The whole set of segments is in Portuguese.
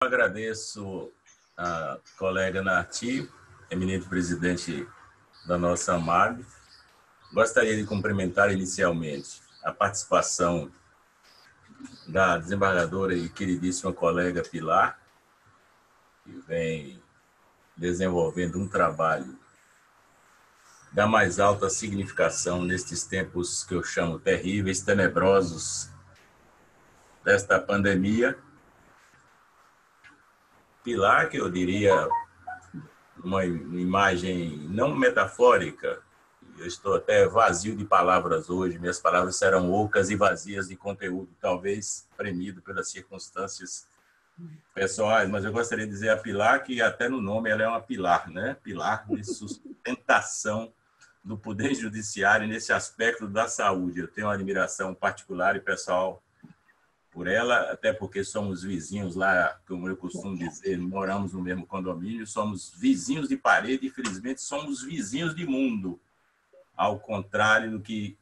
Agradeço a colega Narti, eminente presidente da nossa AMAB. Gostaria de cumprimentar inicialmente a participação da desembargadora e queridíssima colega Pilar, que vem desenvolvendo um trabalho da mais alta significação nestes tempos que eu chamo terríveis, tenebrosos desta pandemia. Pilar, que eu diria uma imagem não metafórica, eu estou até vazio de palavras hoje, minhas palavras serão ocas e vazias de conteúdo, talvez premido pelas circunstâncias pessoais, mas eu gostaria de dizer a Pilar que até no nome ela é uma pilar, né? Pilar de sustentação do Poder Judiciário nesse aspecto da saúde. Eu tenho uma admiração particular e pessoal por ela, até porque somos vizinhos lá, como eu costumo dizer, moramos no mesmo condomínio, somos vizinhos de parede e, felizmente, somos vizinhos de mundo, ao contrário do que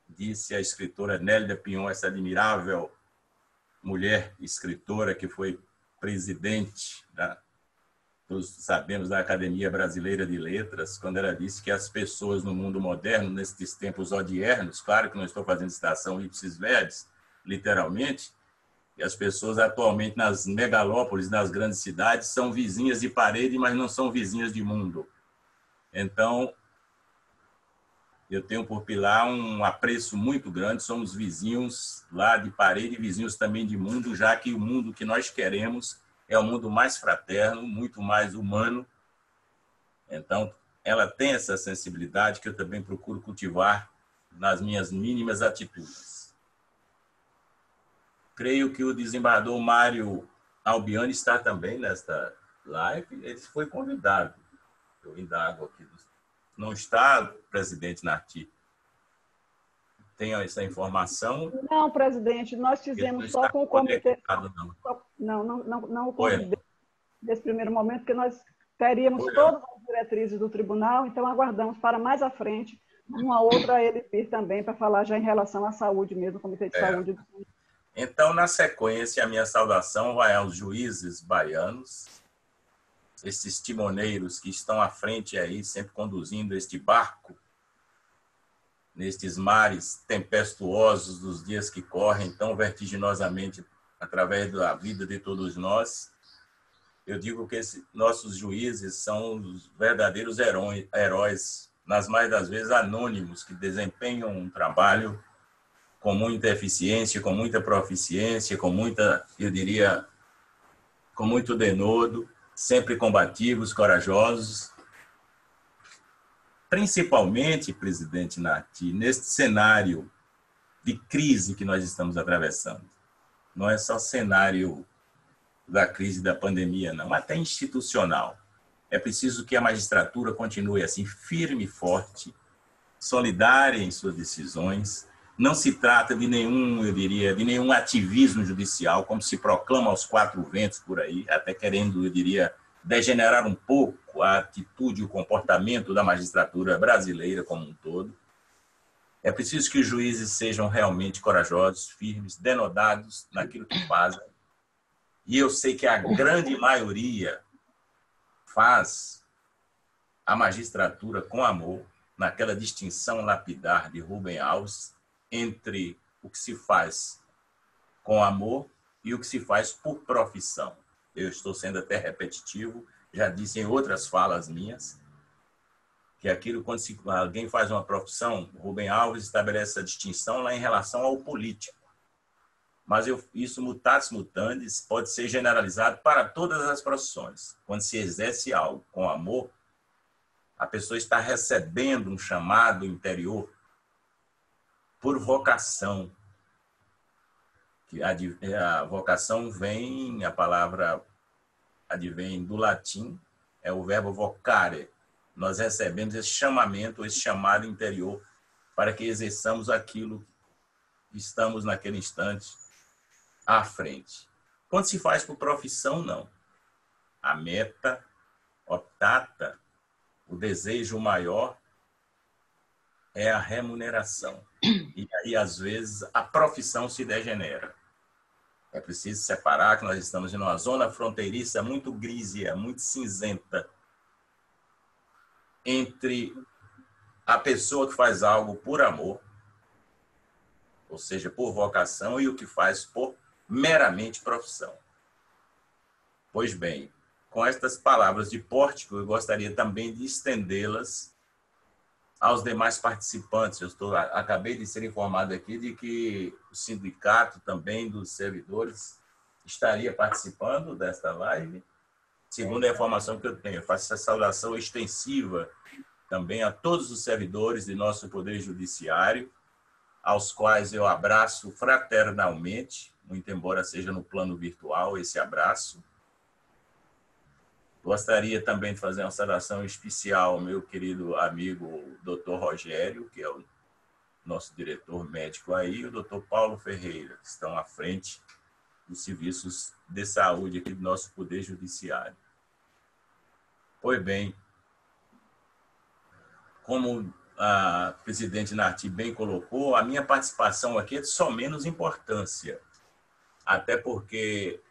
disse a escritora Nélida Pinhon, essa admirável mulher escritora que foi presidente, todos sabemos, da Academia Brasileira de Letras, quando ela disse que as pessoas no mundo moderno, nesses tempos odiernos, claro que não estou fazendo citação ipsis verbis, literalmente, e as pessoas atualmente nas megalópolis, nas grandes cidades, são vizinhas de parede, mas não são vizinhas de mundo. Então, eu tenho por Pilar um apreço muito grande, somos vizinhos lá de parede e vizinhos também de mundo, já que o mundo que nós queremos é um mundo mais fraterno, muito mais humano. Então, ela tem essa sensibilidade que eu também procuro cultivar nas minhas mínimas atitudes. Creio que o desembargador Mário Albiani está também nesta live. Ele foi convidado. Eu indago aqui. Não está, presidente Narti? Tem essa informação? Não, presidente, nós fizemos só com o comitê. Não o convidei nesse primeiro momento, porque nós teríamos todas as diretrizes do tribunal, então aguardamos para mais à frente uma outra ele vir também para falar já em relação à saúde mesmo, o Comitê de Saúde. Então, na sequência, a minha saudação vai aos juízes baianos, esses timoneiros que estão à frente aí, sempre conduzindo este barco, nestes mares tempestuosos dos dias que correm tão vertiginosamente através da vida de todos nós. Eu digo que nossos juízes são os verdadeiros heróis, nas mais das vezes anônimos, que desempenham um trabalho com muita eficiência, com muita proficiência, com muita, eu diria, com muito denodo, sempre combativos, corajosos. Principalmente, presidente Narti, neste cenário de crise que nós estamos atravessando. Não é só cenário da crise da pandemia, não, até institucional. É preciso que a magistratura continue assim, firme e forte, solidária em suas decisões. Não se trata de nenhum, eu diria, de nenhum ativismo judicial, como se proclama aos quatro ventos por aí, até querendo, eu diria, degenerar um pouco a atitude e o comportamento da magistratura brasileira como um todo. É preciso que os juízes sejam realmente corajosos, firmes, denodados naquilo que fazem. E eu sei que a grande maioria faz a magistratura com amor, naquela distinção lapidar de Rubem Alves, entre o que se faz com amor e o que se faz por profissão. Eu estou sendo até repetitivo, já disse em outras falas minhas, que aquilo, quando alguém faz uma profissão, Rubem Alves estabelece essa distinção lá em relação ao político. Mas isso, mutatis mutandis, pode ser generalizado para todas as profissões. Quando se exerce algo com amor, a pessoa está recebendo um chamado interior por vocação. A vocação vem, a palavra advém do latim, é o verbo vocare. Nós recebemos esse chamamento, esse chamado interior, para que exerçamos aquilo que estamos naquele instante à frente. Quando se faz por profissão, não. A meta, optata, o desejo maior é a remuneração. E aí, às vezes, a profissão se degenera. É preciso separar que nós estamos em uma zona fronteiriça muito grísia, muito cinzenta, entre a pessoa que faz algo por amor, ou seja, por vocação, e o que faz por meramente profissão. Pois bem, com estas palavras de pórtico, eu gostaria também de estendê-las aos demais participantes. Acabei de ser informado aqui de que o sindicato também dos servidores estaria participando desta live, segundo a informação que eu tenho. Eu faço essa saudação extensiva também a todos os servidores de nosso Poder Judiciário, aos quais eu abraço fraternalmente, muito embora seja no plano virtual esse abraço. Gostaria também de fazer uma saudação especial ao meu querido amigo Dr. Rogério, que é o nosso diretor médico aí, e o Dr. Paulo Ferreira, que estão à frente dos serviços de saúde aqui do nosso Poder Judiciário. Pois bem, como a presidente Narti bem colocou, a minha participação aqui é de só menos importância, até porque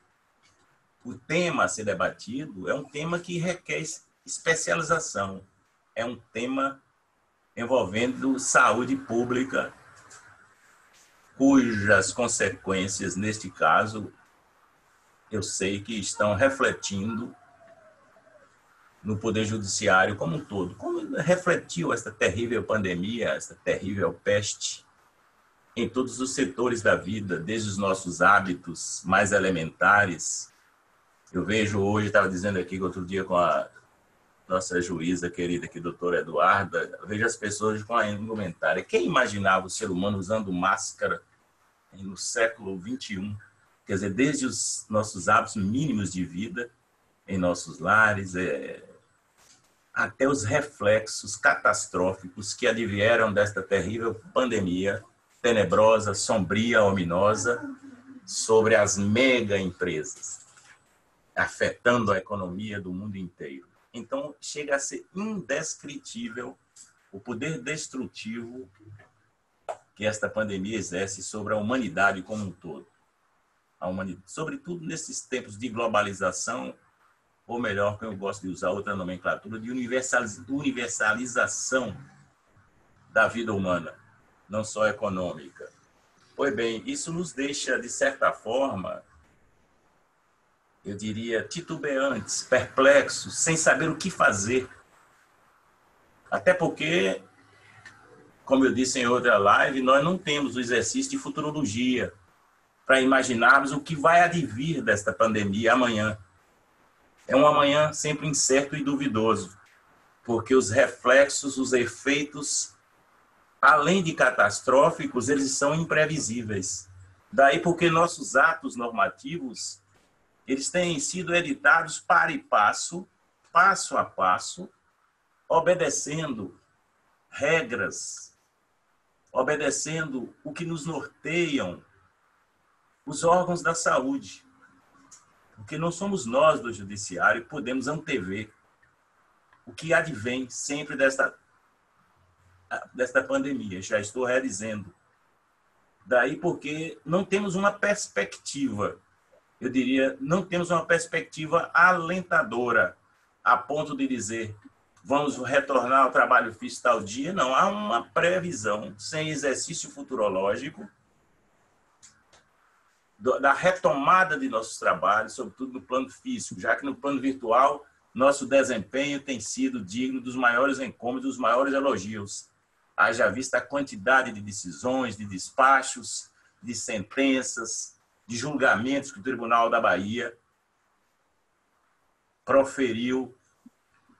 o tema a ser debatido é um tema que requer especialização, é um tema envolvendo saúde pública, cujas consequências, neste caso, eu sei que estão refletindo no Poder Judiciário como um todo. Como refletiu esta terrível pandemia, esta terrível peste em todos os setores da vida, desde os nossos hábitos mais elementares. Eu vejo hoje, estava dizendo aqui outro dia com a nossa juíza querida aqui, doutora Eduarda, eu vejo as pessoas com a indumentária. Quem imaginava o ser humano usando máscara no século XXI? Quer dizer, desde os nossos hábitos mínimos de vida, em nossos lares, até os reflexos catastróficos que advieram desta terrível pandemia, tenebrosa, sombria, ominosa, sobre as mega empresas, afetando a economia do mundo inteiro. Então, chega a ser indescritível o poder destrutivo que esta pandemia exerce sobre a humanidade como um todo. A humanidade, sobretudo nesses tempos de globalização, ou melhor, que eu gosto de usar outra nomenclatura, de universalização da vida humana, não só econômica. Pois bem, isso nos deixa, de certa forma, eu diria, titubeantes, perplexos, sem saber o que fazer. Até porque, como eu disse em outra live, nós não temos o exercício de futurologia para imaginarmos o que vai advir desta pandemia amanhã. É um amanhã sempre incerto e duvidoso, porque os reflexos, os efeitos, além de catastróficos, eles são imprevisíveis. Daí porque nossos atos normativos, eles têm sido editados para e passo a passo, obedecendo regras, obedecendo o que nos norteiam os órgãos da saúde. Porque não somos nós do judiciário que podemos antever o que advém sempre desta pandemia. Já estou redizendo. Daí porque não temos uma perspectiva, eu diria, não temos uma perspectiva alentadora, a ponto de dizer, vamos retornar ao trabalho físico tal dia. Não, há uma previsão, sem exercício futurológico, da retomada de nossos trabalhos, sobretudo no plano físico, já que no plano virtual, nosso desempenho tem sido digno dos maiores encômios, dos maiores elogios. Haja vista a quantidade de decisões, de despachos, de sentenças, de julgamentos que o Tribunal da Bahia proferiu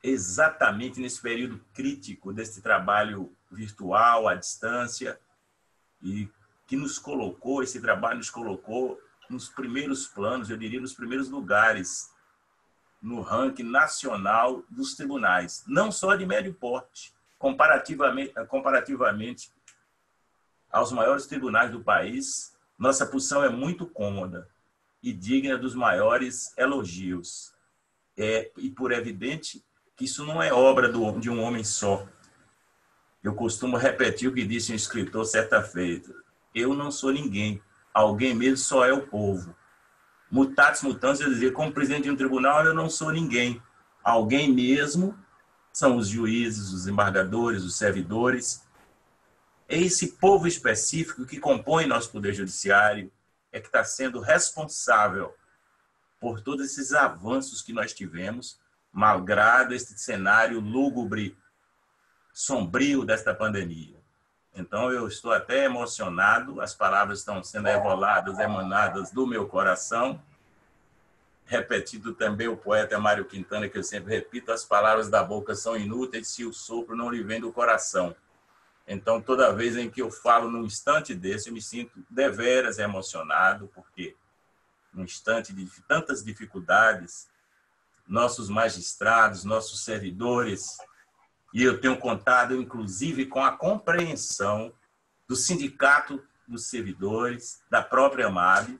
exatamente nesse período crítico desse trabalho virtual, à distância, e que nos colocou, esse trabalho nos colocou nos primeiros planos, eu diria, nos primeiros lugares, no ranking nacional dos tribunais, não só de médio porte, comparativamente aos maiores tribunais do país, nossa posição é muito cômoda e digna dos maiores elogios. E por evidente que isso não é obra de um homem só. Eu costumo repetir o que disse um escritor certa feita: eu não sou ninguém, alguém mesmo só é o povo. Mutatis mutandis, eu dizia, como presidente de um tribunal, eu não sou ninguém. Alguém mesmo, são os juízes, os embargadores, os servidores. Esse povo específico que compõe nosso Poder Judiciário é que está sendo responsável por todos esses avanços que nós tivemos, malgrado este cenário lúgubre, sombrio desta pandemia. Então, eu estou até emocionado, as palavras estão sendo evoladas, emanadas do meu coração. Repetido também o poeta Mário Quintana, que eu sempre repito, as palavras da boca são inúteis se o sopro não lhe vem do coração. Então, toda vez em que eu falo num instante desse, eu me sinto deveras emocionado, porque num instante de tantas dificuldades, nossos magistrados, nossos servidores, e eu tenho contado, inclusive, com a compreensão do Sindicato dos Servidores, da própria AMAB,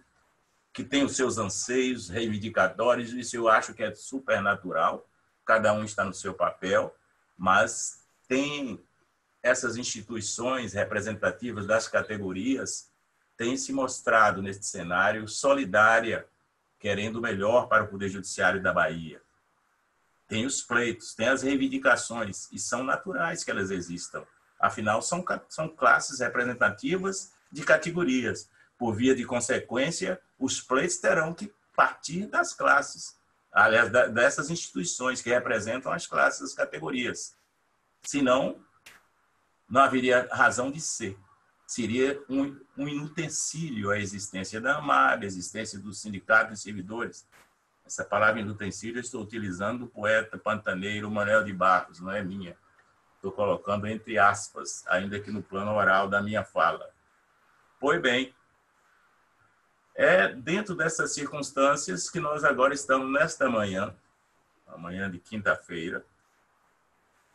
que tem os seus anseios reivindicatórios, isso eu acho que é supernatural, cada um está no seu papel, mas tem essas instituições representativas das categorias têm se mostrado neste cenário solidária, querendo o melhor para o Poder Judiciário da Bahia. Tem os pleitos, tem as reivindicações, e são naturais que elas existam. Afinal, são classes representativas de categorias. Por via de consequência, os pleitos terão que partir das classes, aliás, dessas instituições que representam as classes, as categorias. Senão, não haveria razão de ser. Seria um inutensílio a existência da AMAB, a existência do Sindicato de Servidores. Essa palavra inutensílio eu estou utilizando do poeta pantaneiro Manuel de Barros, não é minha. Estou colocando entre aspas, ainda que no plano oral da minha fala. Pois bem, é dentro dessas circunstâncias que nós agora estamos nesta manhã, a manhã de quinta-feira,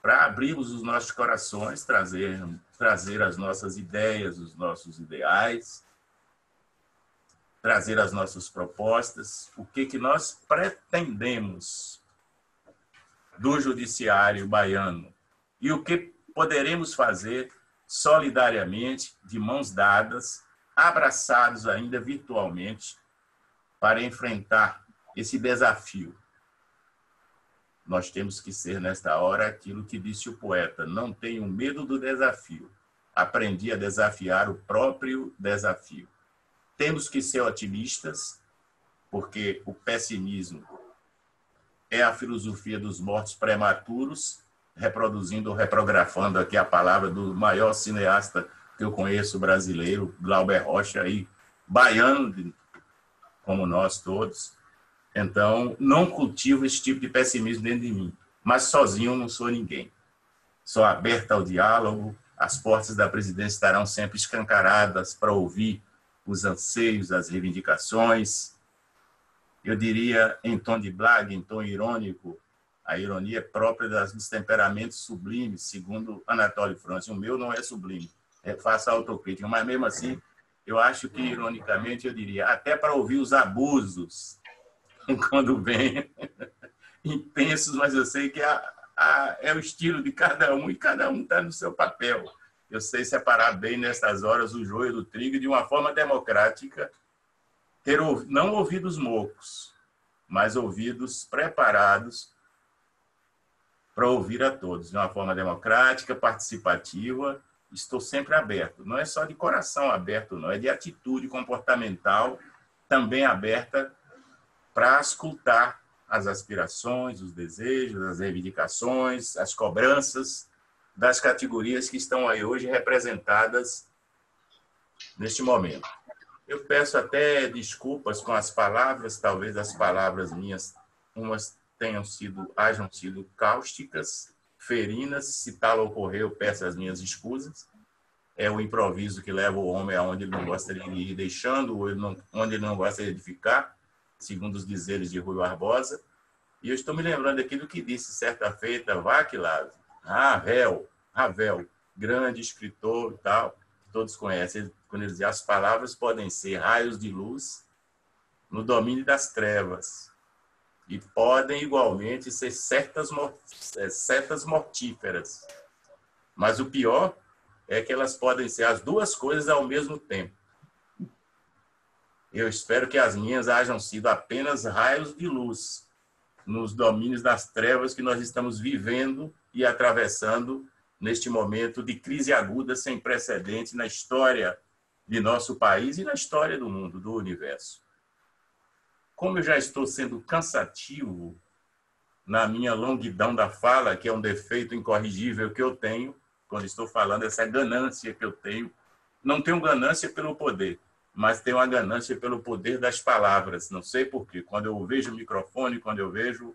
para abrirmos os nossos corações, trazer as nossas ideias, os nossos ideais, trazer as nossas propostas, o que nós pretendemos do judiciário baiano e o que poderemos fazer solidariamente, de mãos dadas, abraçados ainda virtualmente, para enfrentar esse desafio. Nós temos que ser, nesta hora, aquilo que disse o poeta: não tenho medo do desafio, aprendi a desafiar o próprio desafio. Temos que ser otimistas, porque o pessimismo é a filosofia dos mortos prematuros, reproduzindo ou reprografando aqui a palavra do maior cineasta que eu conheço brasileiro, Glauber Rocha, aí, baiano, como nós todos. Então, não cultivo esse tipo de pessimismo dentro de mim, mas sozinho eu não sou ninguém. Sou aberto ao diálogo, as portas da presidência estarão sempre escancaradas para ouvir os anseios, as reivindicações. Eu diria, em tom de blague, em tom irônico, a ironia é própria dos temperamentos sublimes, segundo Anatole France. O meu não é sublime, faça autocrítica, mas mesmo assim, eu acho que, ironicamente, eu diria, até para ouvir os abusos, quando vem, intensos, mas eu sei que é o estilo de cada um e cada um está no seu papel. Eu sei separar bem, nessas horas, o joio do trigo de uma forma democrática, ter não ouvidos moucos, mas ouvidos preparados para ouvir a todos, de uma forma democrática, participativa. Estou sempre aberto. Não é só de coração aberto, não, é de atitude comportamental também aberta para escutar as aspirações, os desejos, as reivindicações, as cobranças das categorias que estão aí hoje representadas neste momento. Eu peço até desculpas com as palavras, talvez as palavras minhas, umas hajam sido cáusticas, ferinas, se tal ocorrer, eu peço as minhas escusas. É o improviso que leva o homem aonde ele não gosta de ir, deixando onde ele não gosta de ficar, segundo os dizeres de Rui Barbosa. E eu estou me lembrando aqui do que disse certa feita Václav Havel, grande escritor e tal, todos conhecem, quando ele dizia: as palavras podem ser raios de luz no domínio das trevas e podem igualmente ser setas mortíferas. Mas o pior é que elas podem ser as duas coisas ao mesmo tempo. Eu espero que as minhas hajam sido apenas raios de luz nos domínios das trevas que nós estamos vivendo e atravessando neste momento de crise aguda sem precedentes na história de nosso país e na história do mundo, do universo. Como eu já estou sendo cansativo na minha longuidão da fala, que é um defeito incorrigível que eu tenho, quando estou falando, essa ganância que eu tenho, não tenho ganância pelo poder, mas tenho a ganância pelo poder das palavras. Não sei por quê. Quando eu vejo o microfone, quando eu vejo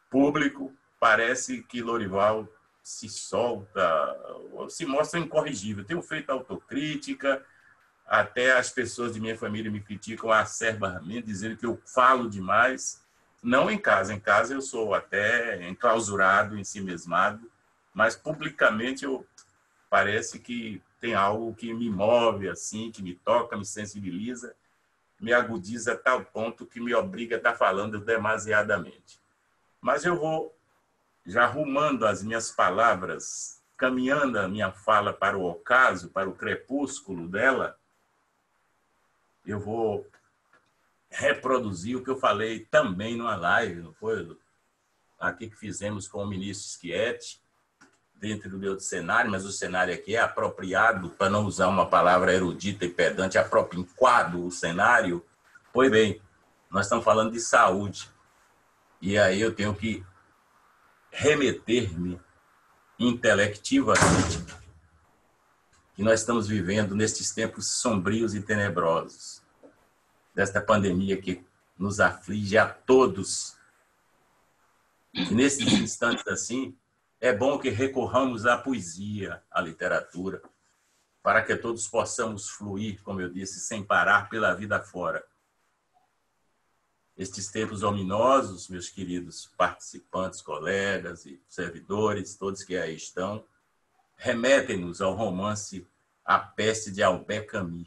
público, parece que Lorival se solta, se mostra incorrigível. Tenho feito autocrítica, até as pessoas de minha família me criticam acerbamente, dizendo que eu falo demais. Não em casa. Em casa eu sou até enclausurado, ensimesmado, mas publicamente parece que tem algo que me move, assim, que me toca, me sensibiliza, me agudiza a tal ponto que me obriga a estar falando demasiadamente. Mas eu vou já arrumando as minhas palavras, caminhando a minha fala para o ocaso, para o crepúsculo dela, eu vou reproduzir o que eu falei também numa live, não foi? Aqui que fizemos com o ministro Schietti, dentro do meu cenário, mas o cenário aqui é apropriado, para não usar uma palavra erudita e pedante, apropriado o cenário. Pois bem, nós estamos falando de saúde. E aí eu tenho que remeter-me intelectivamente que nós estamos vivendo nestes tempos sombrios e tenebrosos, desta pandemia que nos aflige a todos. E nesses instantes assim, é bom que recorramos à poesia, à literatura, para que todos possamos fluir, como eu disse, sem parar pela vida fora. Estes tempos ominosos, meus queridos participantes, colegas e servidores, todos que aí estão, remetem-nos ao romance A Peste de Albert Camus,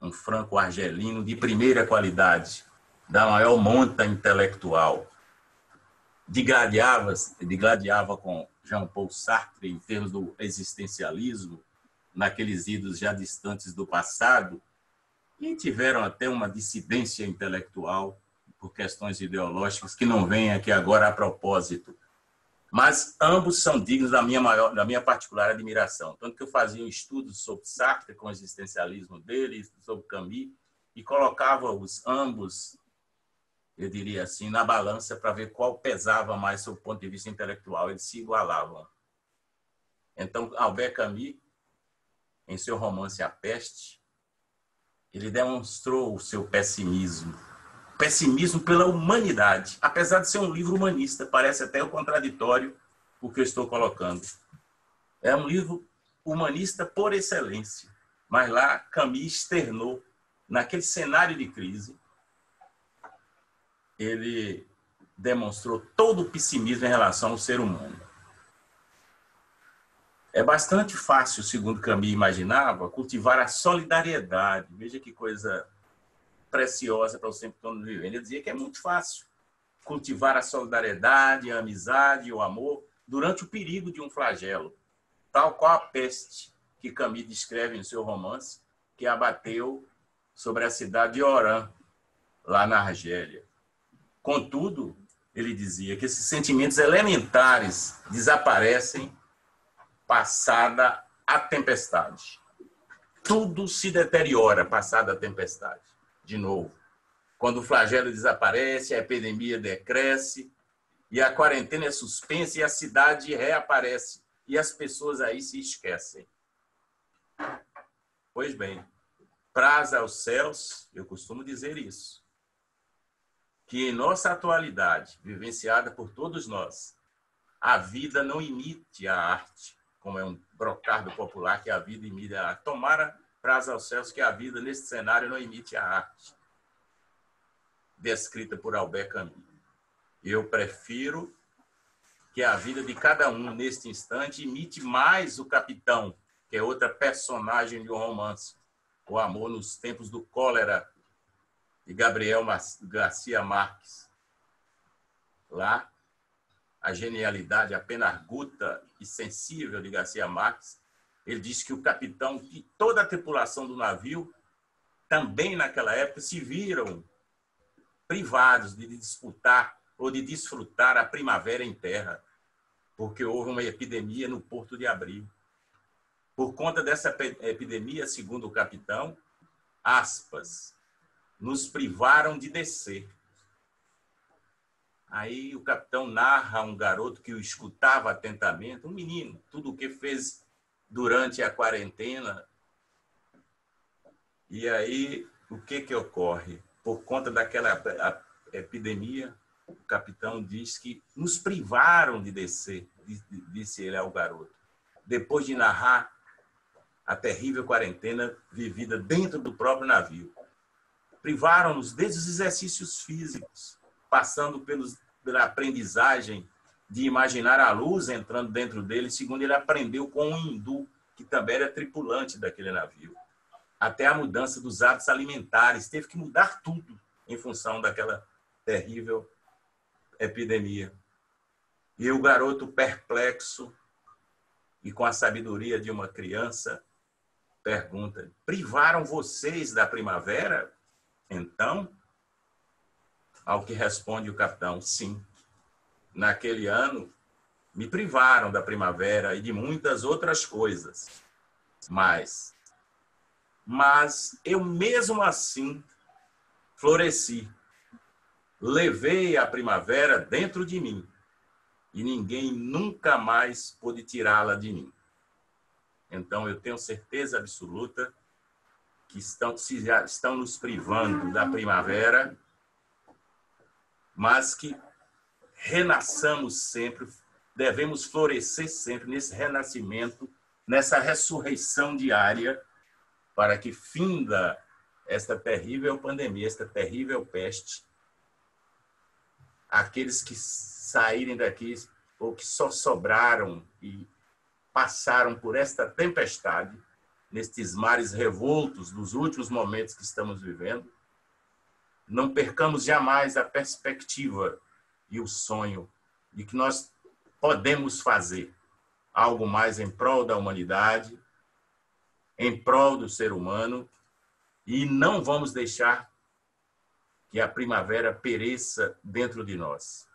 um franco-argelino de primeira qualidade, da maior monta intelectual. Digladiava com Jean-Paul Sartre em termos do existencialismo, naqueles idos já distantes do passado, e tiveram até uma dissidência intelectual por questões ideológicas que não vêm aqui agora a propósito. Mas ambos são dignos da minha particular admiração. Tanto que eu fazia um estudo sobre Sartre, com o existencialismo dele, sobre Camus, e colocava-os ambos, eu diria assim, na balança para ver qual pesava mais do ponto de vista intelectual. Eles se igualavam. Então, Albert Camus, em seu romance A Peste, ele demonstrou o seu pessimismo pela humanidade, apesar de ser um livro humanista, parece até o contraditório o que eu estou colocando. É um livro humanista por excelência, mas lá Camus externou, naquele cenário de crise, ele demonstrou todo o pessimismo em relação ao ser humano. É bastante fácil, segundo Camus imaginava, cultivar a solidariedade. Veja que coisa preciosa para o tempo que estamos vivendo. Ele dizia que é muito fácil cultivar a solidariedade, a amizade, o amor, durante o perigo de um flagelo, tal qual a peste que Camus descreve em seu romance, que abateu sobre a cidade de Oran, lá na Argélia. Contudo, ele dizia que esses sentimentos elementares desaparecem passada a tempestade. Tudo se deteriora passada a tempestade. De novo, quando o flagelo desaparece, a epidemia decresce, e a quarentena é suspensa e a cidade reaparece, e as pessoas aí se esquecem. Pois bem, praza aos céus, eu costumo dizer isso, que em nossa atualidade, vivenciada por todos nós, a vida não imite a arte, como é um brocardo popular que a vida imite a arte. Tomara, praza aos céus, que a vida nesse cenário não imite a arte, descrita por Albert Camus. Eu prefiro que a vida de cada um, neste instante, imite mais o capitão, que é outra personagem de um romance, O Amor nos Tempos do Cólera, de Gabriel Garcia Marques. Lá, a genialidade, a pena arguta e sensível de Garcia Marques, ele diz que o capitão e toda a tripulação do navio também naquela época se viram privados de disputar ou de desfrutar a primavera em terra, porque houve uma epidemia no Porto de Abril. Por conta dessa epidemia, segundo o capitão, aspas, nos privaram de descer. Aí o capitão narra um garoto que o escutava atentamente, um menino, tudo o que fez durante a quarentena. E aí, o que ocorre? Por conta daquela epidemia, o capitão diz que nos privaram de descer, disse ele ao garoto, depois de narrar a terrível quarentena vivida dentro do próprio navio. Privaram-nos desde os exercícios físicos, passando pela aprendizagem de imaginar a luz entrando dentro dele, segundo ele aprendeu com um hindu, que também era tripulante daquele navio. Até a mudança dos hábitos alimentares. Teve que mudar tudo em função daquela terrível epidemia. E o garoto, perplexo e com a sabedoria de uma criança, pergunta, privaram vocês da primavera? Então, ao que responde o capitão, sim. Naquele ano, me privaram da primavera e de muitas outras coisas. Mas eu mesmo assim floresci. Levei a primavera dentro de mim e ninguém nunca mais pôde tirá-la de mim. Então, eu tenho certeza absoluta que estão nos privando da primavera, mas que renasçamos sempre, devemos florescer sempre nesse renascimento, nessa ressurreição diária, para que finda esta terrível pandemia, esta terrível peste, aqueles que saírem daqui ou que só sobraram e passaram por esta tempestade, nestes mares revoltos dos últimos momentos que estamos vivendo, não percamos jamais a perspectiva e o sonho de que nós podemos fazer algo mais em prol da humanidade, em prol do ser humano, e não vamos deixar que a primavera pereça dentro de nós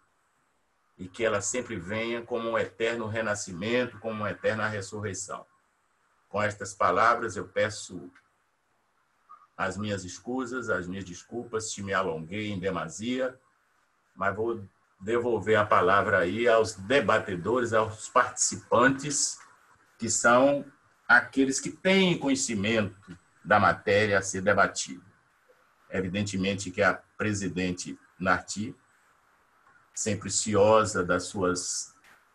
e que ela sempre venha como um eterno renascimento, como uma eterna ressurreição. Com estas palavras, eu peço as minhas escusas, as minhas desculpas se me alonguei em demasia, mas vou devolver a palavra aí aos debatedores, aos participantes, que são aqueles que têm conhecimento da matéria a ser debatida. Evidentemente que a presidente Narti, sempre ciosa dos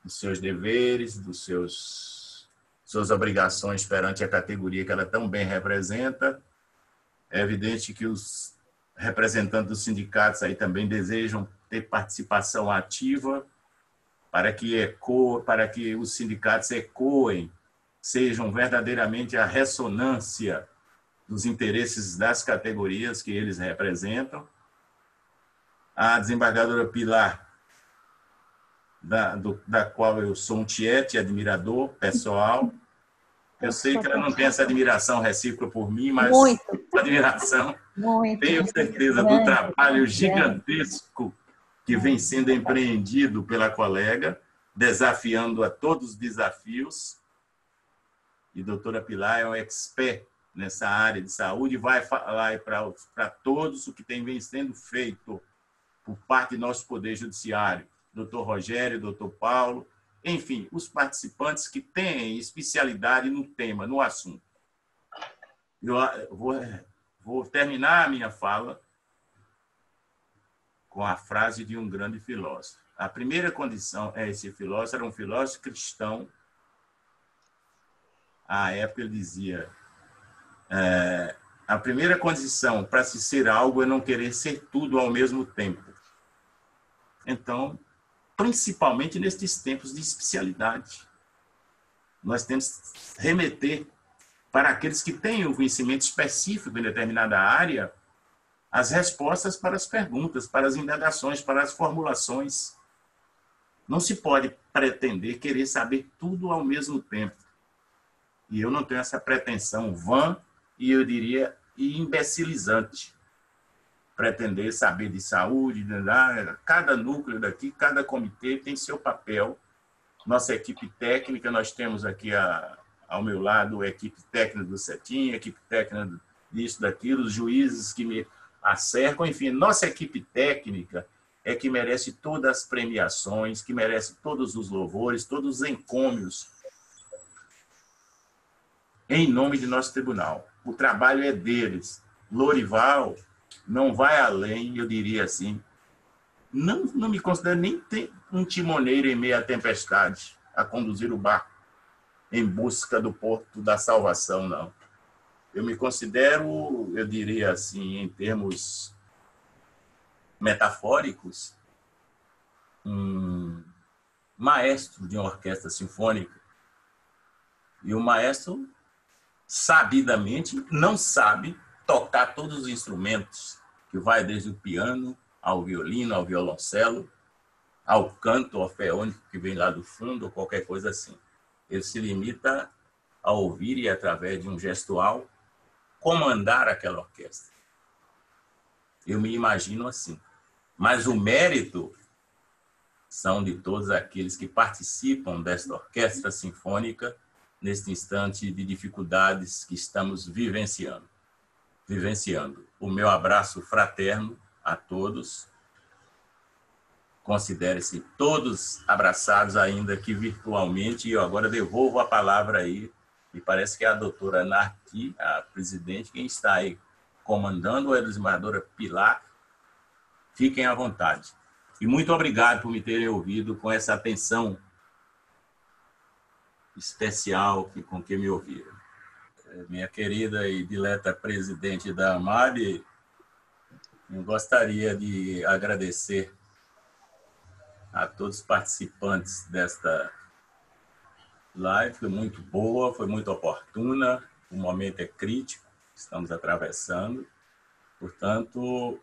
seus deveres, suas obrigações perante a categoria que ela tão bem representa. É evidente que os representantes dos sindicatos aí também desejam ter participação ativa para que os sindicatos ecoem, sejam verdadeiramente a ressonância dos interesses das categorias que eles representam. A desembargadora Pilar, da qual eu sou um tiete admirador pessoal. Eu sei que ela não tem essa admiração recíproca por mim, mas essa admiração, tenho certeza do trabalho gigantesco que vem sendo empreendido pela colega, desafiando a todos os desafios. E a doutora Pilar é um expert nessa área de saúde e vai falar para todos o que vem sendo feito por parte do nosso Poder Judiciário. Doutor Rogério, doutor Paulo, enfim, os participantes que têm especialidade no tema, no assunto. Eu vou terminar a minha fala com a frase de um grande filósofo. A primeira condição esse filósofo era um filósofo cristão. À época ele dizia, a primeira condição para se ser algo é não querer ser tudo ao mesmo tempo. Então, principalmente nestes tempos de especialidade, nós temos que remeter para aqueles que têm o conhecimento específico em determinada área as respostas para as perguntas, para as indagações, para as formulações. Não se pode pretender querer saber tudo ao mesmo tempo. E eu não tenho essa pretensão vã e, eu diria, e imbecilizante pretender saber de saúde. Cada núcleo daqui, cada comitê tem seu papel. Nossa equipe técnica, nós temos aqui ao meu lado a equipe técnica do CETIM, a equipe técnica disso, daquilo, os juízes que me acercam, enfim, nossa equipe técnica é que merece todas as premiações, que merece todos os louvores, todos os encômios, em nome de nosso tribunal. O trabalho é deles. Lorival não vai além, eu diria assim, não me considero nem um timoneiro em meio à tempestade, a conduzir o barco em busca do porto da salvação, não. Eu me considero, eu diria assim, em termos metafóricos, um maestro de uma orquestra sinfônica. E o maestro, sabidamente, não sabe tocar todos os instrumentos, que vai desde o piano ao violino, ao violoncelo, ao canto orfeônico que vem lá do fundo, ou qualquer coisa assim. Ele se limita a ouvir e, através de um gestual, comandar aquela orquestra. Eu me imagino assim. Mas o mérito são de todos aqueles que participam desta orquestra sinfônica neste instante de dificuldades que estamos vivenciando. O meu abraço fraterno a todos. Considere-se todos abraçados, ainda que virtualmente. E eu agora devolvo a palavra aí, e parece que é a doutora Narqui, a presidente, quem está aí comandando, ou é a desembargadora Pilar. Fiquem à vontade. E muito obrigado por me terem ouvido com essa atenção especial com que me ouviram. Minha querida e dileta presidente da AMAB, eu gostaria de agradecer a todos os participantes desta live. Foi muito boa, foi muito oportuna, o momento é crítico, estamos atravessando. Portanto,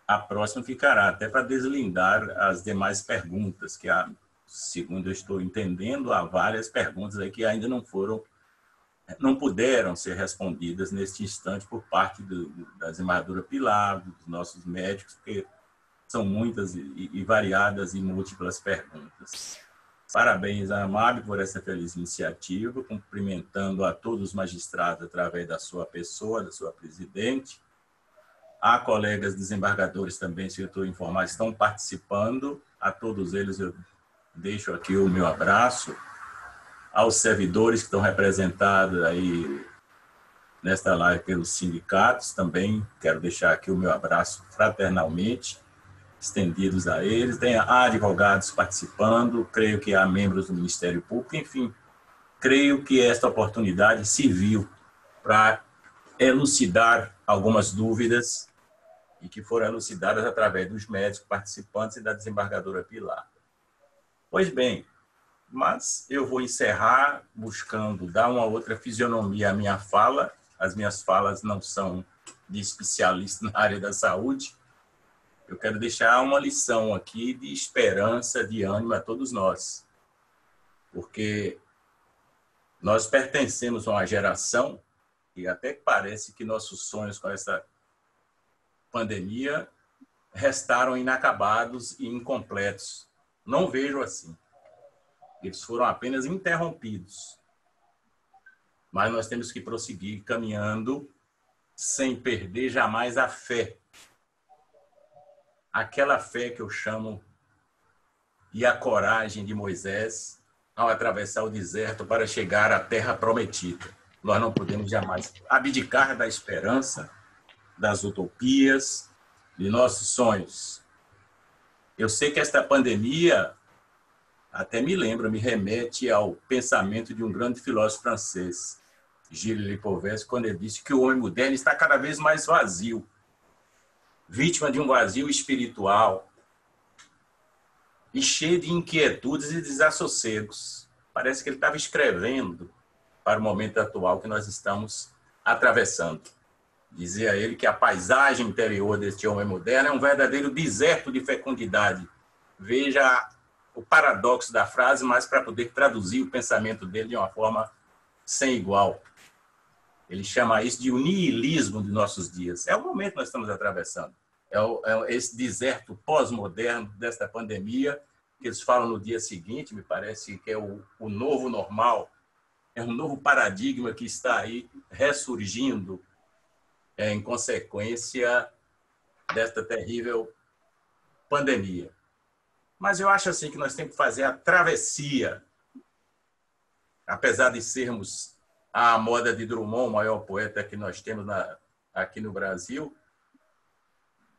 a próxima ficará até para deslindar as demais perguntas, que há, segundo eu estou entendendo, há várias perguntas aí que ainda não puderam ser respondidas neste instante por parte da desembargadora Pilar, dos nossos médicos, porque são muitas e variadas e múltiplas perguntas. Parabéns à AMAB por essa feliz iniciativa, cumprimentando a todos os magistrados através da sua pessoa, da sua presidente. Há colegas desembargadores também, se eu estou informado, estão participando. A todos eles eu deixo aqui o meu abraço. Aos servidores que estão representados aí nesta live pelos sindicatos, também quero deixar aqui o meu abraço fraternalmente, estendidos a eles. Tem advogados participando, creio que há membros do Ministério Público, enfim, creio que esta oportunidade serviu para elucidar algumas dúvidas e que foram elucidadas através dos médicos participantes e da desembargadora Pilar. Pois bem, mas eu vou encerrar buscando dar uma outra fisionomia à minha fala. As minhas falas não são de especialista na área da saúde. Eu quero deixar uma lição aqui de esperança, de ânimo a todos nós. Porque nós pertencemos a uma geração e até parece que nossos sonhos com essa pandemia restaram inacabados e incompletos. Não vejo assim. Eles foram apenas interrompidos. Mas nós temos que prosseguir caminhando sem perder jamais a fé. Aquela fé que eu chamo e a coragem de Moisés ao atravessar o deserto para chegar à terra prometida. Nós não podemos jamais abdicar da esperança, das utopias, de nossos sonhos. Eu sei que esta pandemia até me remete ao pensamento de um grande filósofo francês, Gilles Lipovetsky, quando ele disse que o homem moderno está cada vez mais vazio, vítima de um vazio espiritual e cheio de inquietudes e desassossegos. Parece que ele estava escrevendo para o momento atual que nós estamos atravessando. Dizia ele que a paisagem interior deste homem moderno é um verdadeiro deserto de fecundidade. Veja o paradoxo da frase, mas para poder traduzir o pensamento dele de uma forma sem igual. Ele chama isso de o niilismo de nossos dias. É o momento que nós estamos atravessando. É esse deserto pós-moderno desta pandemia, que eles falam no dia seguinte, me parece que é o novo normal, é um novo paradigma que está aí ressurgindo em consequência desta terrível pandemia. Mas eu acho assim que nós temos que fazer a travessia, apesar de sermos à moda de Drummond, o maior poeta que nós temos aqui no Brasil,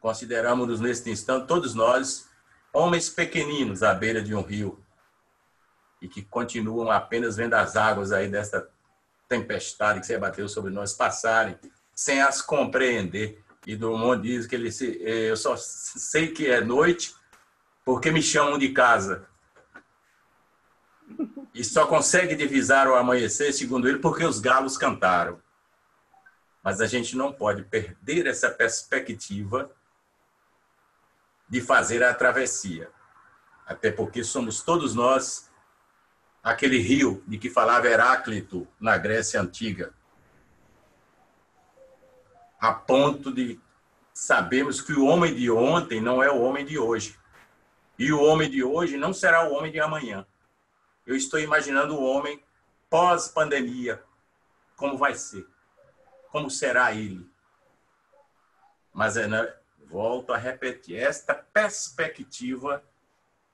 consideramos-nos neste instante, todos nós, homens pequeninos à beira de um rio e que continuam apenas vendo as águas aí desta tempestade que se abateu sobre nós passarem, sem as compreender. E Drummond diz que eu só sei que é noite porque me chamam de casa. E só consegue divisar o amanhecer, segundo ele, porque os galos cantaram. Mas a gente não pode perder essa perspectiva de fazer a travessia. Até porque somos todos nós aquele rio de que falava Heráclito na Grécia Antiga. A ponto de sabermos que o homem de ontem não é o homem de hoje. E o homem de hoje não será o homem de amanhã. Eu estou imaginando o homem pós-pandemia. Como vai ser? Como será ele? Mas volto a repetir, esta perspectiva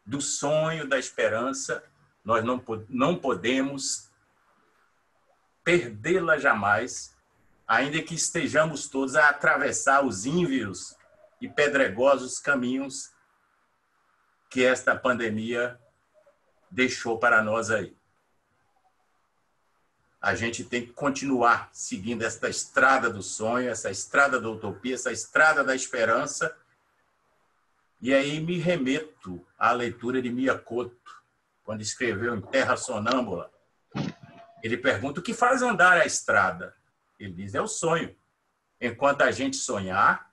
do sonho, da esperança, nós não podemos perdê-la jamais, ainda que estejamos todos a atravessar os ínvios e pedregosos caminhos que esta pandemia deixou para nós aí. A gente tem que continuar seguindo esta estrada do sonho, essa estrada da utopia, essa estrada da esperança. E aí me remeto à leitura de Miyakoto, quando escreveu em Terra Sonâmbula. Ele pergunta o que faz andar a estrada. Ele diz, é o sonho. Enquanto a gente sonhar,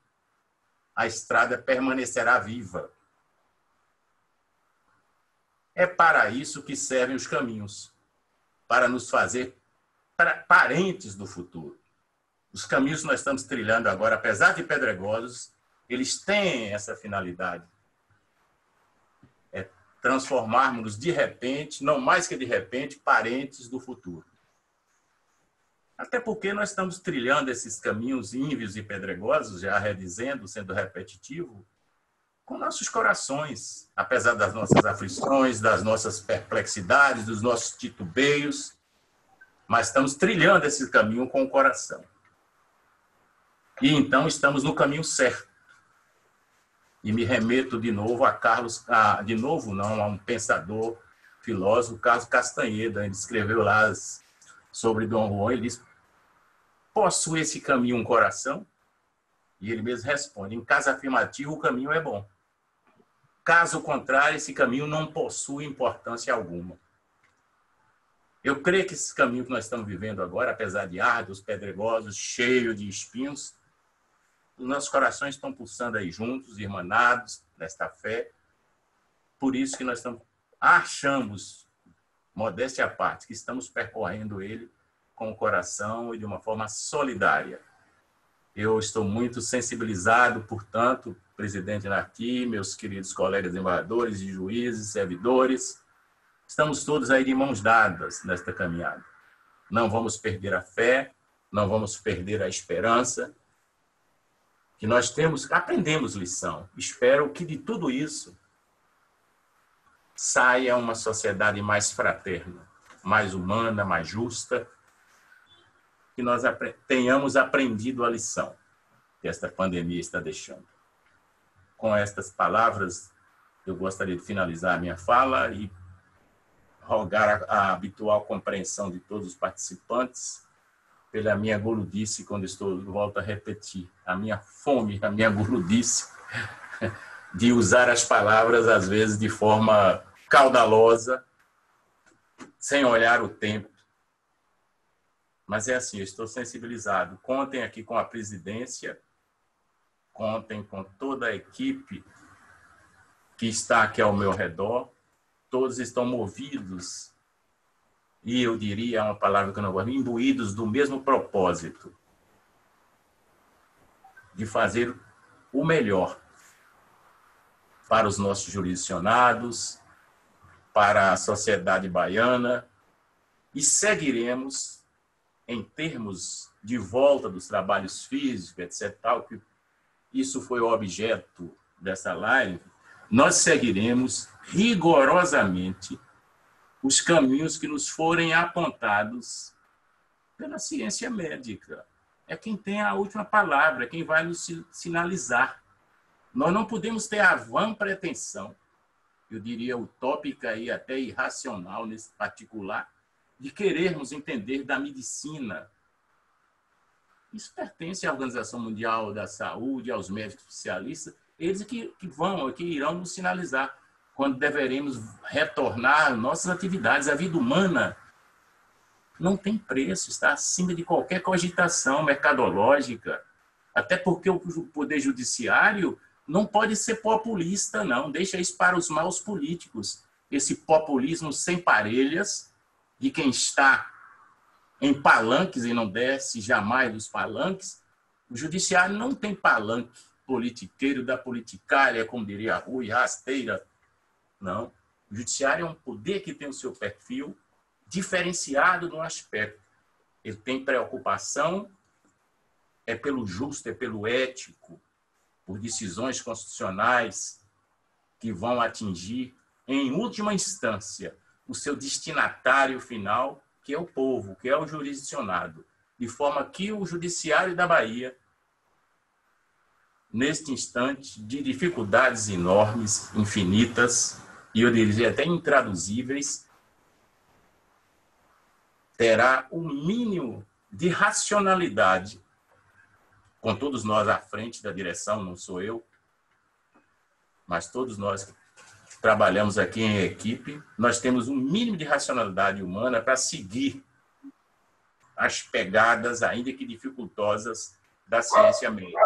a estrada permanecerá viva. É para isso que servem os caminhos, para nos fazer parentes do futuro. Os caminhos que nós estamos trilhando agora, apesar de pedregosos, eles têm essa finalidade. É transformarmos-nos de repente, não mais que de repente, parentes do futuro. Até porque nós estamos trilhando esses caminhos ínvios e pedregosos, já redizendo, sendo repetitivo, com nossos corações, apesar das nossas aflições, das nossas perplexidades, dos nossos titubeios, mas estamos trilhando esse caminho com o coração. E então estamos no caminho certo. E me remeto de novo a a um pensador, filósofo, Carlos Castaneda. Ele escreveu lá sobre Dom Juan, ele diz, possui esse caminho um coração? E ele mesmo responde, em caso afirmativo, o caminho é bom. Caso contrário, esse caminho não possui importância alguma. Eu creio que esse caminho que nós estamos vivendo agora, apesar de árduos, pedregosos, cheio de espinhos, os nossos corações estão pulsando aí juntos, irmanados nesta fé. Por isso que nós achamos, modéstia à parte, que estamos percorrendo ele com o coração e de uma forma solidária. Eu estou muito sensibilizado, portanto, presidente Narqui, meus queridos colegas embaixadores e juízes, servidores, estamos todos aí de mãos dadas nesta caminhada. Não vamos perder a fé, não vamos perder a esperança, que nós aprendemos lição. Espero que de tudo isso saia uma sociedade mais fraterna, mais humana, mais justa, que nós tenhamos aprendido a lição que esta pandemia está deixando. Com estas palavras, eu gostaria de finalizar a minha fala e rogar a habitual compreensão de todos os participantes pela minha guludice, quando volto a repetir, a minha fome, a minha guludice de usar as palavras, às vezes, de forma caudalosa, sem olhar o tempo. Mas é assim, eu estou sensibilizado. Contem aqui com a presidência, contem com toda a equipe que está aqui ao meu redor. Todos estão movidos e eu diria uma palavra que eu não gosto, imbuídos do mesmo propósito de fazer o melhor para os nossos jurisdicionados, para a sociedade baiana, e seguiremos, em termos de volta dos trabalhos físicos, etc., tal, que isso foi o objeto dessa live, nós seguiremos rigorosamente os caminhos que nos forem apontados pela ciência médica. É quem tem a última palavra, é quem vai nos sinalizar. Nós não podemos ter a vã pretensão, eu diria utópica e até irracional nesse particular, de querermos entender da medicina. Isso pertence à Organização Mundial da Saúde, aos médicos especialistas, eles que irão nos sinalizar quando deveremos retornar às nossas atividades. A vida humana não tem preço, está acima de qualquer cogitação mercadológica, até porque o Poder Judiciário não pode ser populista, não. Deixa isso para os maus políticos. Esse populismo sem parelhas de quem está em palanques e não desce jamais dos palanques. O Judiciário não tem palanque politiqueiro da politicária, como diria Rui, rasteira. Não. O Judiciário é um poder que tem o seu perfil diferenciado no aspecto. Ele tem preocupação pelo justo, pelo ético, por decisões constitucionais que vão atingir, em última instância, o seu destinatário final, que é o povo, que é o jurisdicionado, de forma que o Judiciário da Bahia, neste instante de dificuldades enormes, infinitas, e eu diria até intraduzíveis, terá o mínimo de racionalidade, com todos nós à frente da direção, não sou eu, mas todos nós que trabalhamos aqui em equipe, nós temos um mínimo de racionalidade humana para seguir as pegadas, ainda que dificultosas, da ciência médica.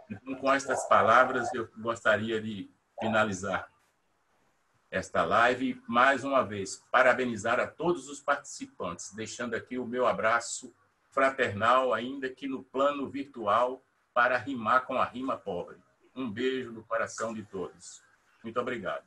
Então, com estas palavras, eu gostaria de finalizar esta live, mais uma vez, parabenizar a todos os participantes, deixando aqui o meu abraço fraternal, ainda que no plano virtual, para rimar com a rima pobre. Um beijo no coração de todos. Muito obrigado.